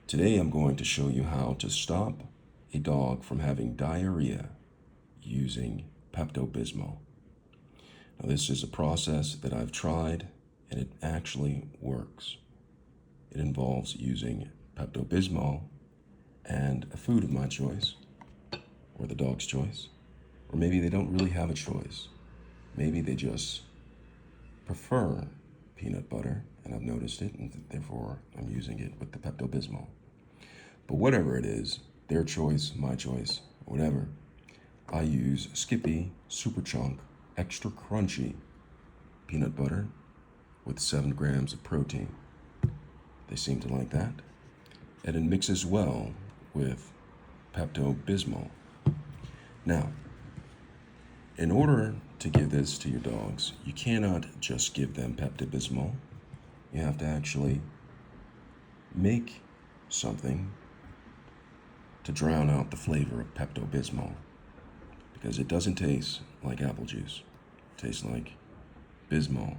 Today I'm going to show you how to stop a dog from having diarrhea using Pepto-Bismol. Now this is a process that I've tried and it actually works. It involves using Pepto-Bismol and a food of my choice, or the dog's choice, or maybe they don't really have a choice. Maybe they just prefer peanut butter, and I've noticed it, and therefore I'm using it with the Pepto-Bismol. But whatever it is, their choice, my choice, whatever, I use Skippy Super Chunk Extra Crunchy peanut butter with 7 grams of protein. They seem to like that. And it mixes well with Pepto-Bismol. Now, in order to give this to your dogs, you cannot just give them Pepto-Bismol. You have to actually make something to drown out the flavor of Pepto-Bismol, because it doesn't taste like apple juice. It tastes like Bismol.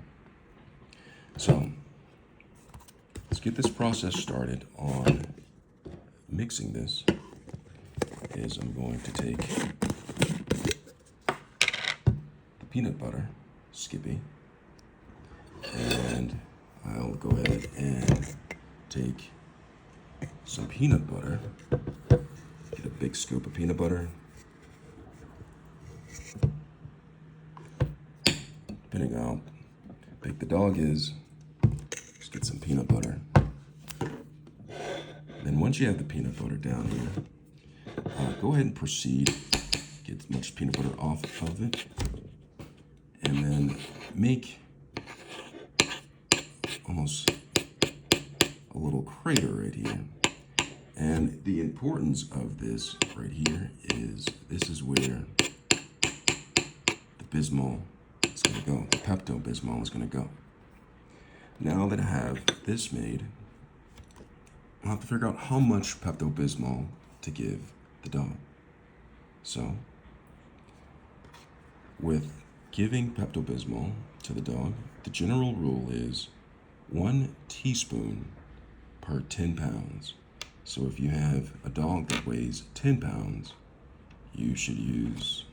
So, let's get this process started on mixing this. I'm going to take the peanut butter, Skippy, and I'll go ahead and take some peanut butter. Get a big scoop of peanut butter. Depending on how big the dog is, just get some peanut butter. Then once you have the peanut butter down here, go ahead and proceed. Get as much peanut butter off of it. And then make almost a little crater right here. And the importance of this right here is this is where the Bismol is going to go. The Pepto-Bismol is going to go. Now that I have this made, I'll have to figure out how much Pepto-Bismol to give the dog. So, with giving Pepto-Bismol to the dog, the general rule is 1 teaspoon per 10 pounds. So if you have a dog that weighs 10 pounds, you should use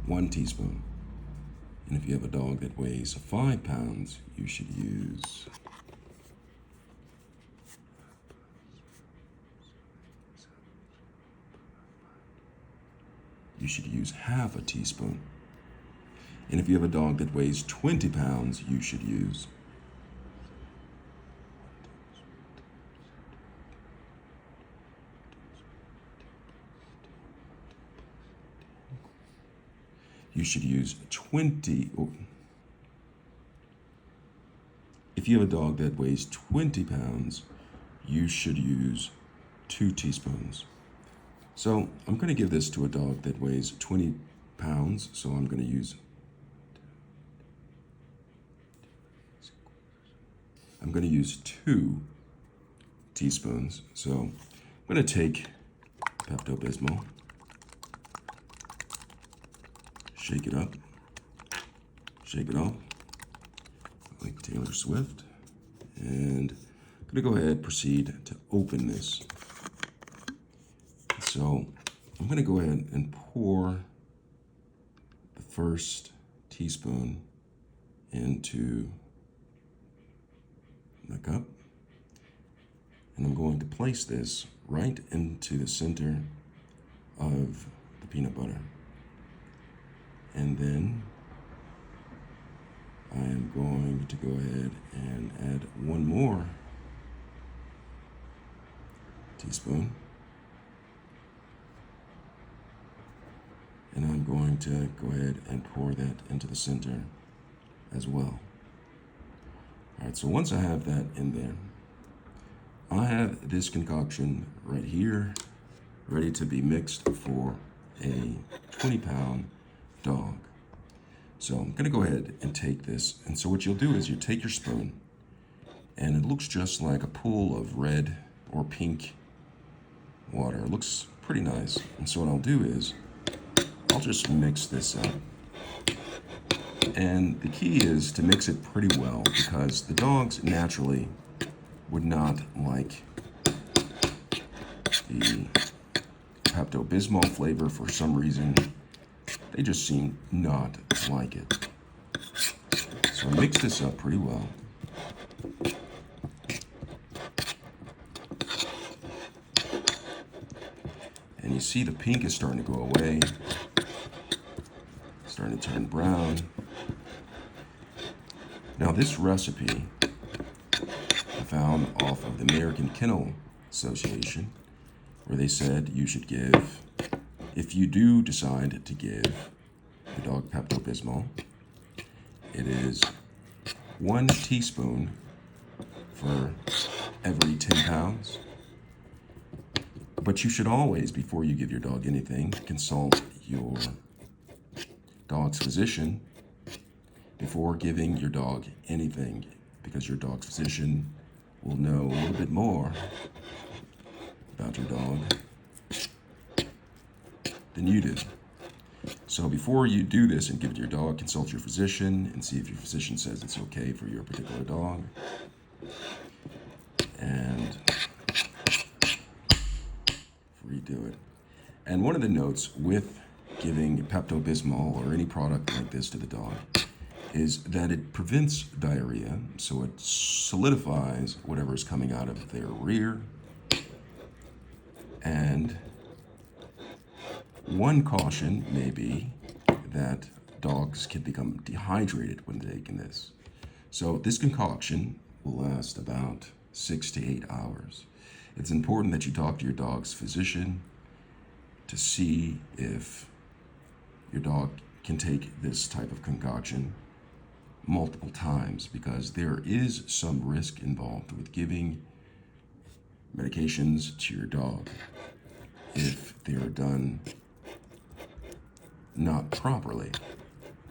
1 teaspoon. And if you have a dog that weighs 5 pounds, you should use half a teaspoon. And if you have a dog that weighs 20 pounds, you should use you should use 20. If you have a dog that weighs 20 pounds, you should use 2 teaspoons. So I'm going to give this to a dog that weighs 20 pounds, so I'm going to use 2 teaspoons. So I'm going to take Pepto-Bismol, shake it up, shake it off, like Taylor Swift, and I'm going to go ahead and proceed to open this. So I'm going to go ahead and pour the first teaspoon into the cup, and I'm going to place this right into the center of the peanut butter. And then I am going to go ahead and add 1 more teaspoon. And I'm going to go ahead and pour that into the center as well. All right, so once I have that in there, I have this concoction right here ready to be mixed for a 20-pound dog. So I'm going to go ahead and take this. And so what you'll do is you take your spoon, and it looks just like a pool of red or pink water. It looks pretty nice. And so what I'll do is I'll just mix this up. And the key is to mix it pretty well, because the dogs naturally would not like the Pepto-Bismol flavor for some reason. They just seem not to like it. So mix this up pretty well. And you see the pink is starting to go away, starting to turn brown. Now this recipe I found off of the American Kennel Association, where they said you should give, if you do decide to give your dog Pepto-Bismol, it is 1 teaspoon for every 10 pounds. But you should always, before you give your dog anything, consult your dog's physician before giving your dog anything, because your dog's physician will know a little bit more about your dog than you do. So before you do this and give it to your dog, consult your physician and see if your physician says it's okay for your particular dog. And redo it. And one of the notes with giving Pepto-Bismol or any product like this to the dog is that it prevents diarrhea, so it solidifies whatever is coming out of their rear. And one caution may be that dogs can become dehydrated when taking this. So this concoction will last about 6 to 8 hours. It's important that you talk to your dog's physician to see if your dog can take this type of concoction multiple times, because there is some risk involved with giving medications to your dog if they are done not properly.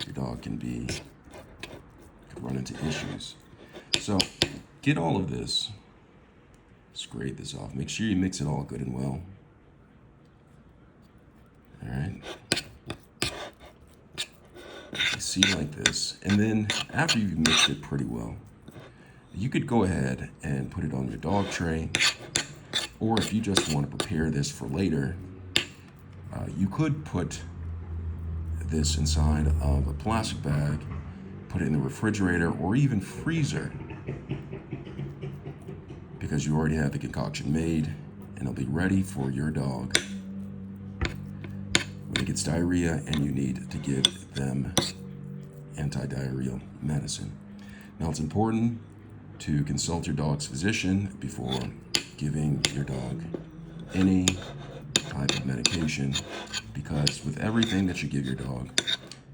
Your dog could run into issues. So get all of this, scrape this off. Make sure you mix it all good and well. All right. You see, like this. And then after you've mixed it pretty well, you could go ahead and put it on your dog tray. Or if you just want to prepare this for later, you could put this inside of a plastic bag, put it in the refrigerator or even freezer, because you already have the concoction made and it'll be ready for your dog when it gets diarrhea and you need to give them anti-diarrheal medicine. Now, it's important to consult your dog's physician before giving your dog any type of medication, because with everything that you give your dog,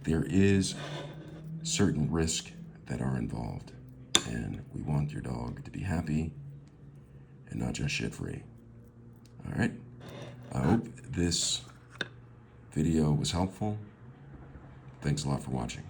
there is certain risk that are involved, and we want your dog to be happy and not just shit-free. All right. I hope this video was helpful. Thanks a lot for watching.